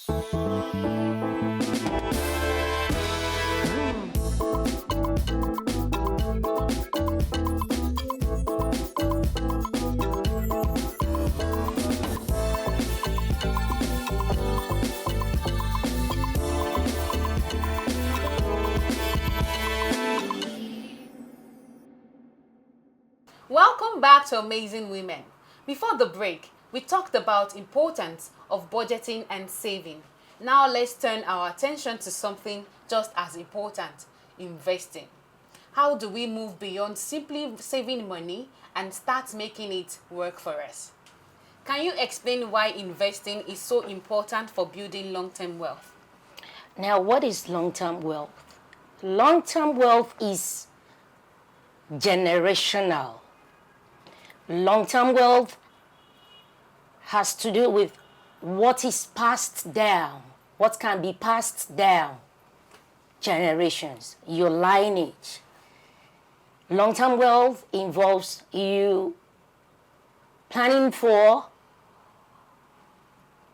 Welcome back to Amazing Women. Before the break, we talked about importance of budgeting and saving. Now let's turn our attention to something just as important, investing. How do we move beyond simply saving money and start making it work for us? Can you explain why investing is so important for building long-term wealth? Now, what is long-term wealth? Long-term wealth is generational. Long-term wealth has to do with what is passed down, what can be passed down generations, your lineage. Long-term wealth involves you planning for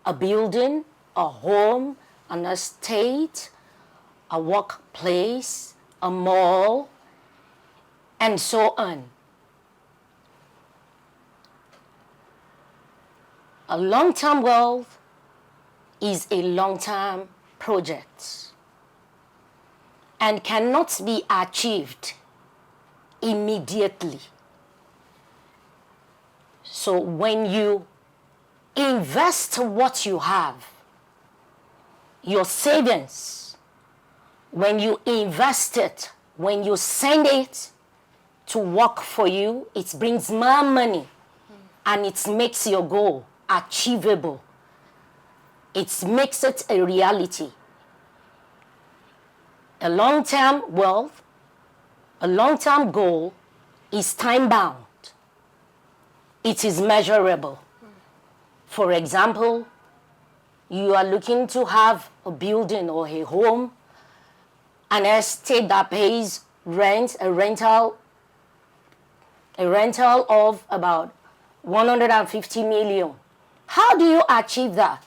a building, a home, an estate, a workplace, a mall, and so on. A long-term wealth is a long-term project and cannot be achieved immediately. So when you invest what you have, your savings, when you invest it, when you send it to work for you, it brings more money and it makes your goal achievable. It makes it a reality. A long-term wealth, a long-term goal is time-bound. It is measurable. For example, you are looking to have a building or a home, an estate that pays rent, a rental of about 150 million. How do you achieve that?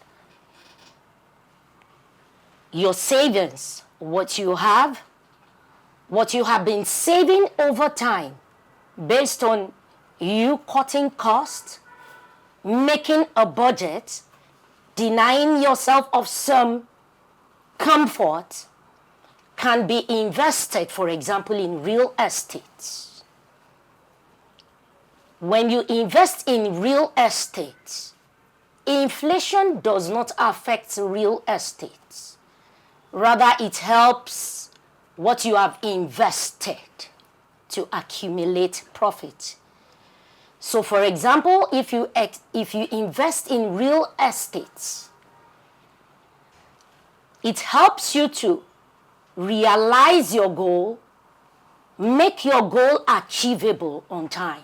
Your savings, what you have been saving over time based on you cutting costs, making a budget, denying yourself of some comfort, can be invested, for example, in real estate. When you invest in real estate, inflation does not affect real estate. Rather, it helps what you have invested to accumulate profit. So, for example, if you invest in real estate, it helps you to realize your goal, make your goal achievable on time.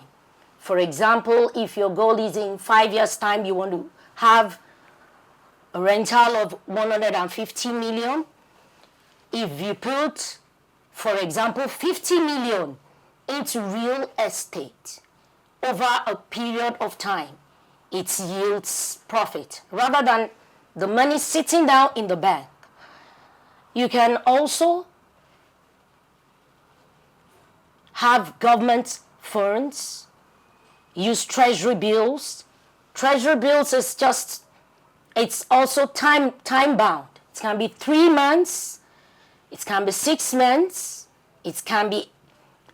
For example, if your goal is in 5 years' time, you want to have a rental of 150 million. If you put, for example, 50 million into real estate over a period of time, it yields profit rather than the money sitting down in the bank. You can also have government funds, use treasury bills. Treasury bills is just, it's also time bound. It can be 3 months, it can be 6 months, it can be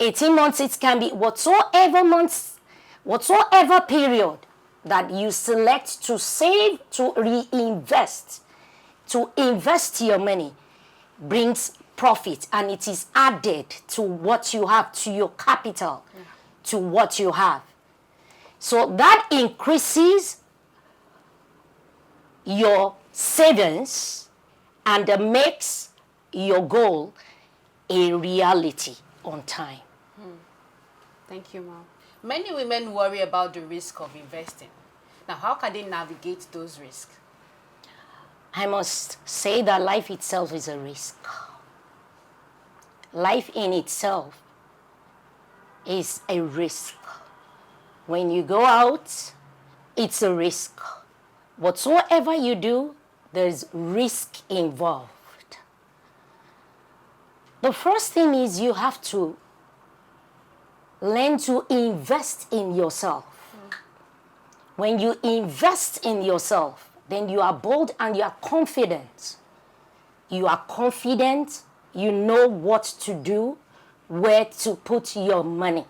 18 months, it can be whatsoever months, whatsoever period that you select to save, to reinvest, to invest your money brings profit, and it is added to what you have, to your capital, to what you have. So that increases your savings and makes your goal a reality on time. Thank you, Mom. Many women worry about the risk of investing. Now, how can they navigate those risks? I must say that life itself is a risk. Life in itself is a risk. When you go out, it's a risk. Whatsoever you do, there's risk involved. The first thing is you have to learn to invest in yourself. When you invest in yourself, then you are bold and you are confident. You are confident, you know what to do, where to put your money.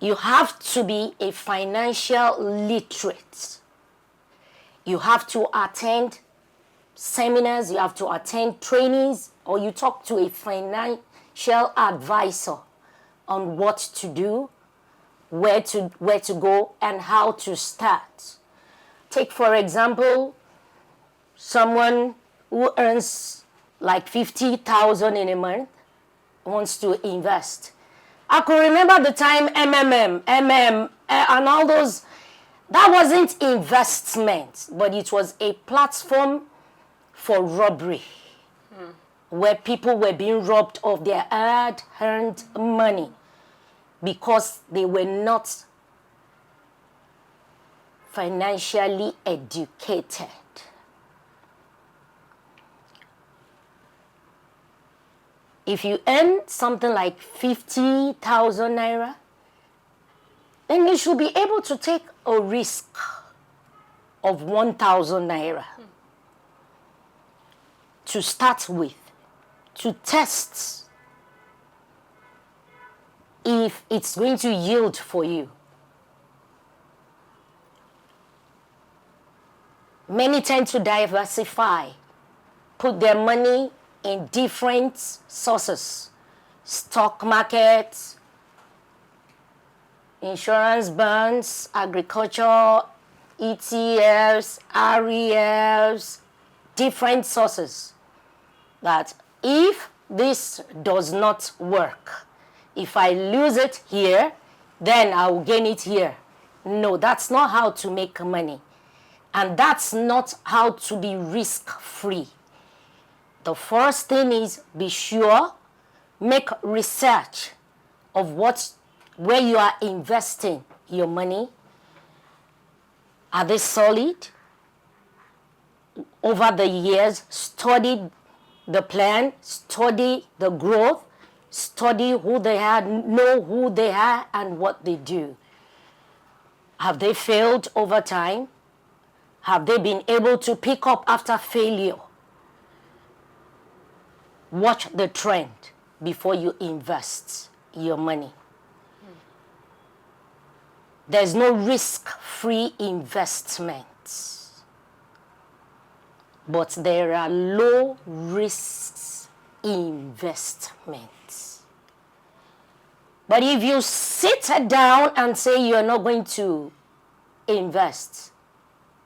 You have to be a financial literate. You have to attend seminars, you have to attend trainings, or you talk to a financial advisor on what to do, where to go, and how to start. Take, for example, someone who earns like 50,000 in a month wants to invest. I could remember the time and all those, that wasn't investment, but it was a platform for robbery, where people were being robbed of their hard-earned money because they were not financially educated. If you earn something like 50,000 naira, then you should be able to take a risk of 1,000 naira to start with, to test if it's going to yield for you. Many tend to diversify, put their money in different sources: stock market, insurance, bonds, agriculture, ETFs, REFs, different sources. That if this does not work, if I lose it here, then I will gain it here. No, that's not how to make money. And that's not how to be risk-free. The first thing is be sure, make research of where you are investing your money. Are they solid? Over the years, study the plan, study the growth, study who they are, know who they are and what they do. Have they failed over time? Have they been able to pick up after failure? Watch the trend before you invest your money. There's no risk-free investments, but there are low-risk investments. But if you sit down and say you're not going to invest,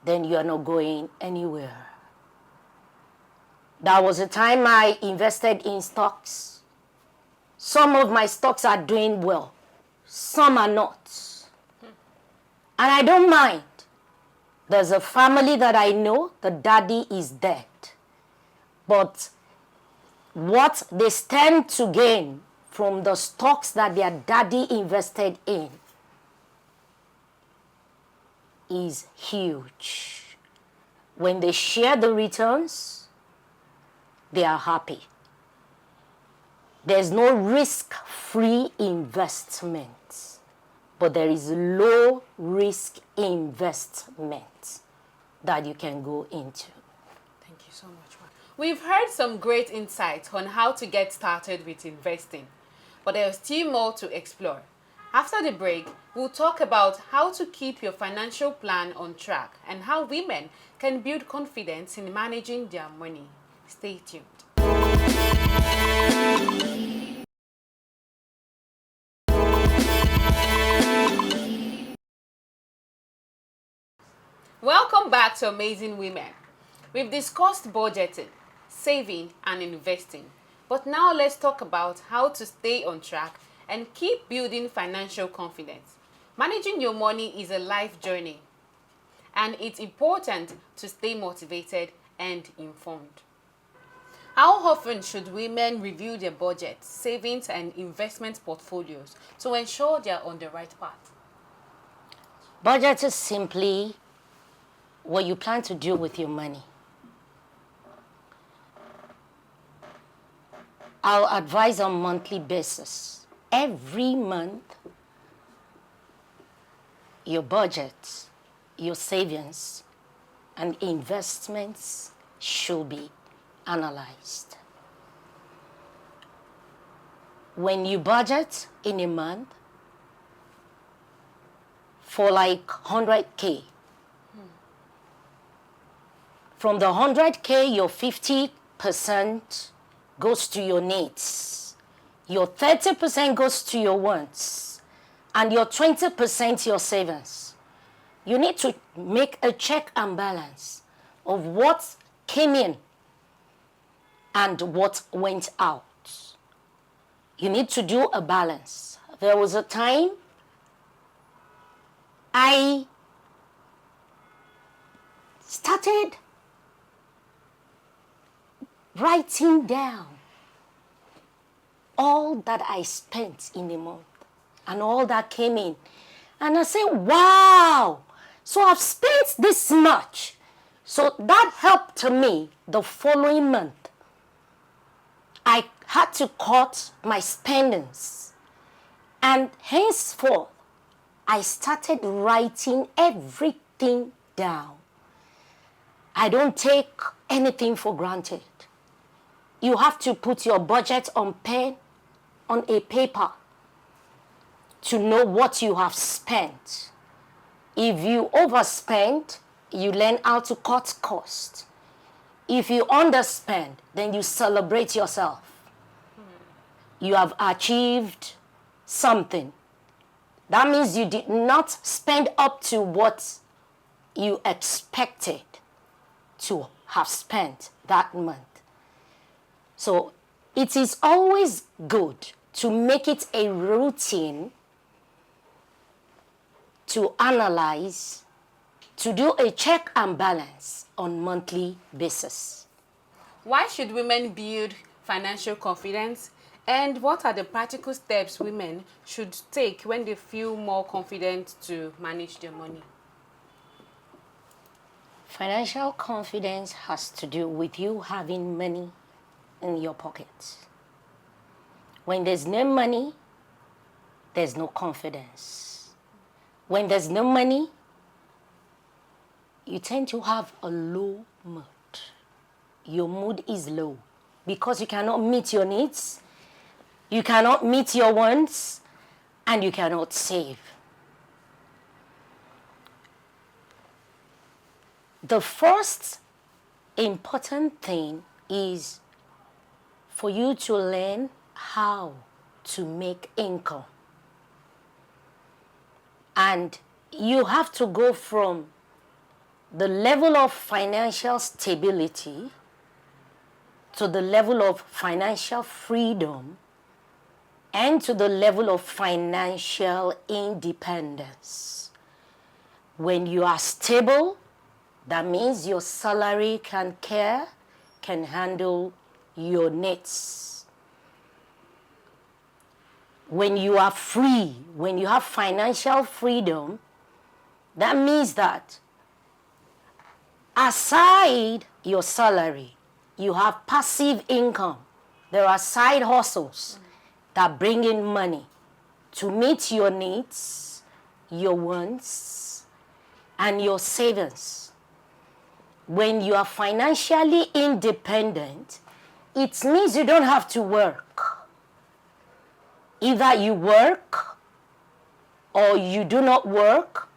then you're not going anywhere. There was a time I invested in stocks. Some of my stocks are doing well, some are not. And I don't mind. There's a family that I know, the daddy is dead. But what they stand to gain from the stocks that their daddy invested in is huge. When they share the returns, they are happy. There's no risk-free investment, but there is low-risk investment that you can go into. Thank you so much, Ma. We've heard some great insights on how to get started with investing, but there's still more to explore. After the break, we'll talk about how to keep your financial plan on track and how women can build confidence in managing their money. Stay tuned. Welcome back to Amazing Women. We've discussed budgeting, saving, and investing. But now let's talk about how to stay on track and keep building financial confidence. Managing your money is a life journey, and it's important to stay motivated and informed. How often should women review their budgets, savings, and investment portfolios to ensure they're on the right path? Budget is simply what you plan to do with your money. I'll advise on a monthly basis. Every month, your budget, your savings, and investments should be analyzed. When you budget in a month for like 100K, from the 100K, your 50% goes to your needs, your 30% goes to your wants, and your 20% your savings. You need to make a check and balance of what came in and what went out. You need to do a balance. There was a time I started writing down all that I spent in a month and all that came in. And I said, wow, so I've spent this much. So that helped me the following month. I had to cut my spendings. And henceforth, I started writing everything down. I don't take anything for granted. You have to put your budget on pen, on a paper, to know what you have spent. If you overspend, you learn how to cut costs. If you underspend, then you celebrate yourself. You have achieved something. That means you did not spend up to what you expected to have spent that month. So it is always good to make it a routine to analyze, to do a check and balance on monthly basis. Why should women build financial confidence? And what are the practical steps women should take when they feel more confident to manage their money? Financial confidence has to do with you having money in your pocket. When there's no money, there's no confidence. When there's no money, you tend to have a low mood. Your mood is low because you cannot meet your needs, you cannot meet your wants, and you cannot save. The first important thing is for you to learn how to make income. And you have to go from the level of financial stability to the level of financial freedom and to the level of financial independence. When you are stable, that means your salary can handle your needs. When you are free, when you have financial freedom, that means that aside your salary, you have passive income. There are side hustles that bring in money to meet your needs, your wants, and your savings. When you are financially independent, it means you don't have to work. Either you work or you do not work,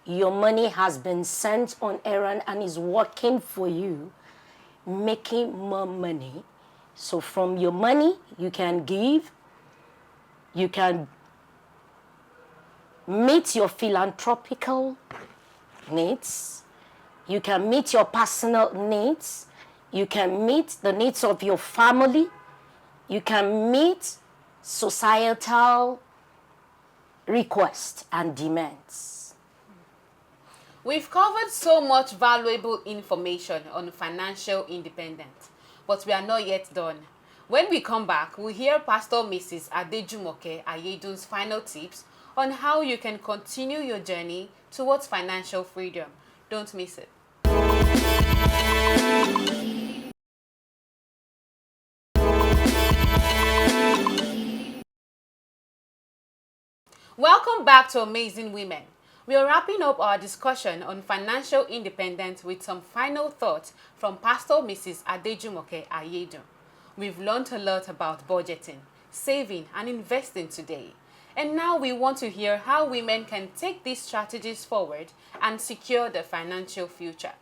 your money has been sent on errand and is working for you, making more money. So from your money, you can give, you can meet your philanthropical needs, you can meet your personal needs, you can meet the needs of your family, you can meet societal requests and demands. We've covered so much valuable information on financial independence, but we are not yet done. When we come back, we'll hear Pastor Mrs. Adejumoke Ayedun's final tips on how you can continue your journey towards financial freedom. Don't miss it. Welcome back to Amazing Women. We are wrapping up our discussion on financial independence with some final thoughts from Pastor Mrs. Adejumoke Ayedu. We've learned a lot about budgeting, saving, and investing today. And now we want to hear how women can take these strategies forward and secure their financial future.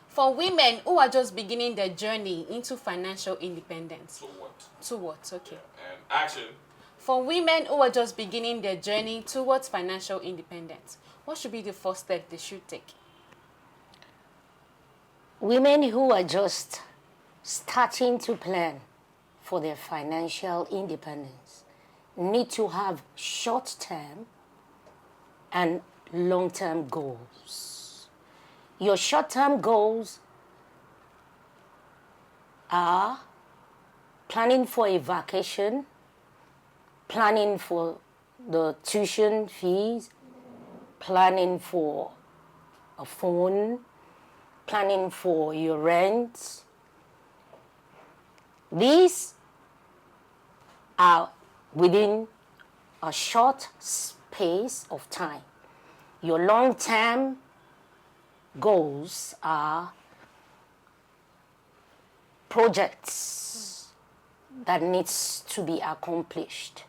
For women who are just beginning their journey into financial independence. So what? To what? Okay. And action. For women who are just beginning their journey towards financial independence, what should be the first step they should take? Women who are just starting to plan for their financial independence need to have short-term and long-term goals. Your short-term goals are planning for a vacation, planning for the tuition fees, planning for a phone, planning for your rent. These are within a short space of time. Your long-term goals are projects that needs to be accomplished.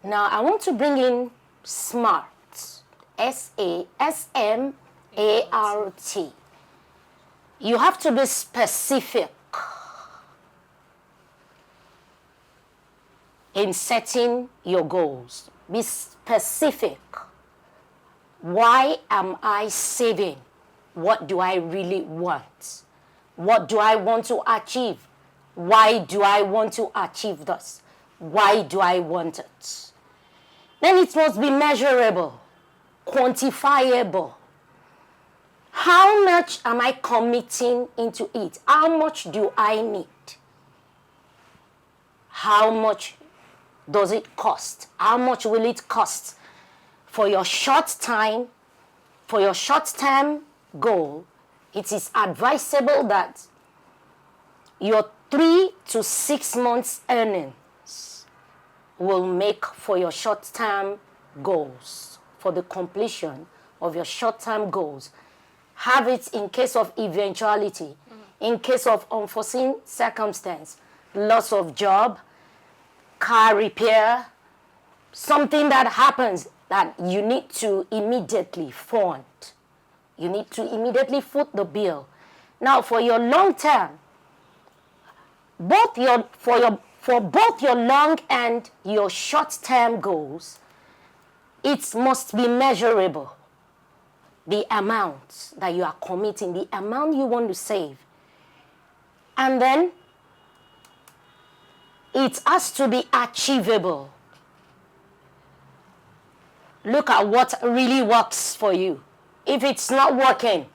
Now, I want to bring in SMART, S-A-S-M-A-R-T. You have to be specific in setting your goals. Be specific. Why am I saving? What do I really want? What do I want to achieve? Why do I want to achieve this? Why do I want it? Then it must be measurable, quantifiable. How much am I committing into it? How much do I need? How much does it cost? How much will it cost? For your short-term goal, it is advisable that your 3 to 6 months earnings will make for your short-term goals, for the completion of your short-term goals. Have it in case of eventuality, in case of unforeseen circumstance, loss of job, car repair, something that happens that you need to immediately fund. You need to immediately foot the bill. Now, for your long term, for both your long and your short term goals, it must be measurable. The amount that you are committing, the amount you want to save. And then it has to be achievable. Look at what really works for you. If it's not working,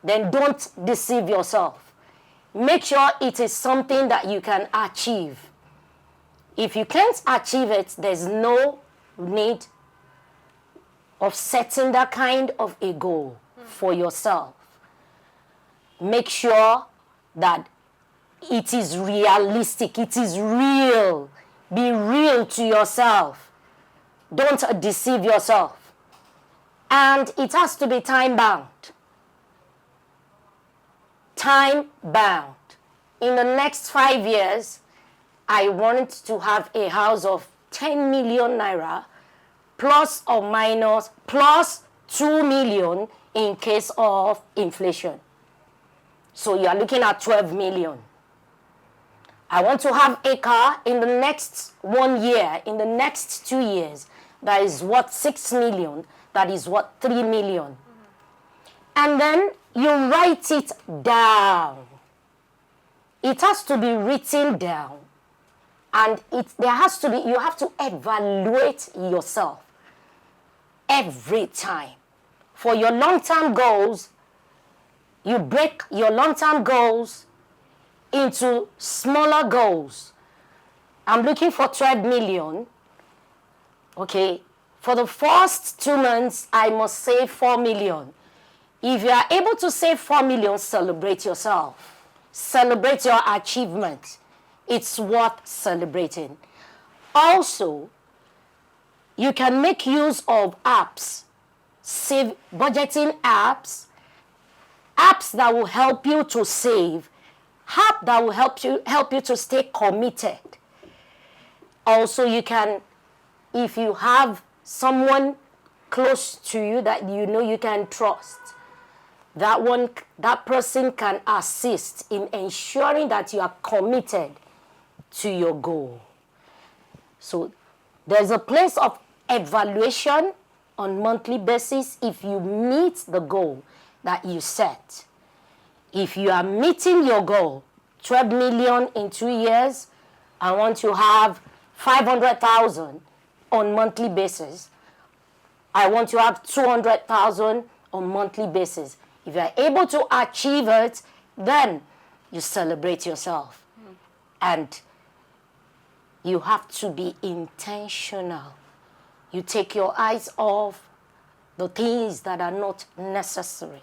then don't deceive yourself. Make sure it is something that you can achieve. If you can't achieve it, there's no need of setting that kind of a goal for yourself. Make sure that it is realistic, it is real. Be real to yourself. Don't deceive yourself. And it has to be time-bound. Time-bound. In the next 5 years, I want to have a house of 10 million naira plus or minus plus 2 million in case of inflation. So you are looking at 12 million. I want to have a car in the next 1 year, in the next 2 years, that is worth 6 million, that is worth 3 million. And then you write it down. It has to be written down. And you have to evaluate yourself every time. For your long-term goals, you break your long-term goals into smaller goals. I'm looking for 12 million. Okay, for the first 2 months, I must save 4 million. If you are able to save 4 million, celebrate yourself. Celebrate your achievement. It's worth celebrating. Also, You can make use of apps, save budgeting apps, apps that will help you to save, app that will help you to stay committed. Also, you can, if you have someone close to you that you know you can trust, that person can assist in ensuring that you are committed to your goal. So there's a place of evaluation on monthly basis if you meet the goal that you set. If you are meeting your goal, 12 million in 2 years, I want to have 500,000 on monthly basis. I want to have 200,000 on monthly basis. If you are able to achieve it, then you celebrate yourself. And you have to be intentional. You take your eyes off the things that are not necessary.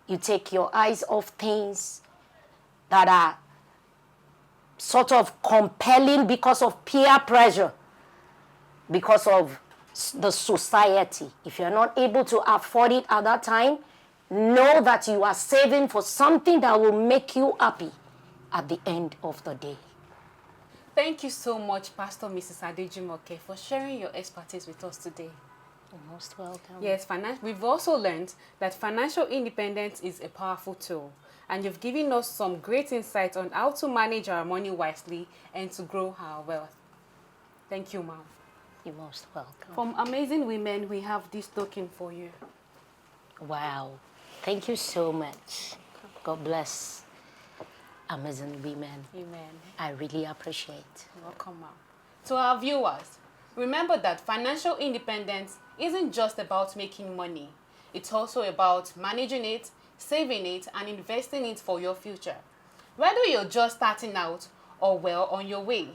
You take your eyes off things that are sort of compelling because of peer pressure, because of the society. If you're not able to afford it at that time, know that you are saving for something that will make you happy at the end of the day. Thank you so much, Pastor Mrs. Adejimoke, for sharing your expertise with us today. You're most welcome. Yes, we've also learned that financial independence is a powerful tool, and you've given us some great insights on how to manage our money wisely and to grow our wealth. Thank you, ma'am. You're most welcome. From Amazing Women, we have this token for you. Wow. Thank you so much. God bless Amazing Women. Amen. I really appreciate. Welcome, ma'am. To our viewers, remember that financial independence isn't just about making money. It's also about managing it, saving it, and investing it for your future. Whether you're just starting out or well on your way,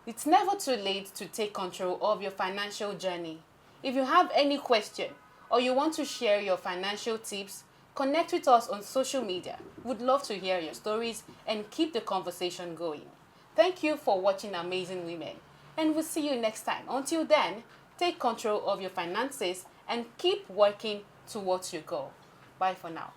it's never too late to take control of your financial journey. If you have any question or you want to share your financial tips, connect with us on social media. We'd love to hear your stories and keep the conversation going. Thank you for watching Amazing Women, and we'll see you next time. Until then, take control of your finances and keep working towards your goal. Bye for now.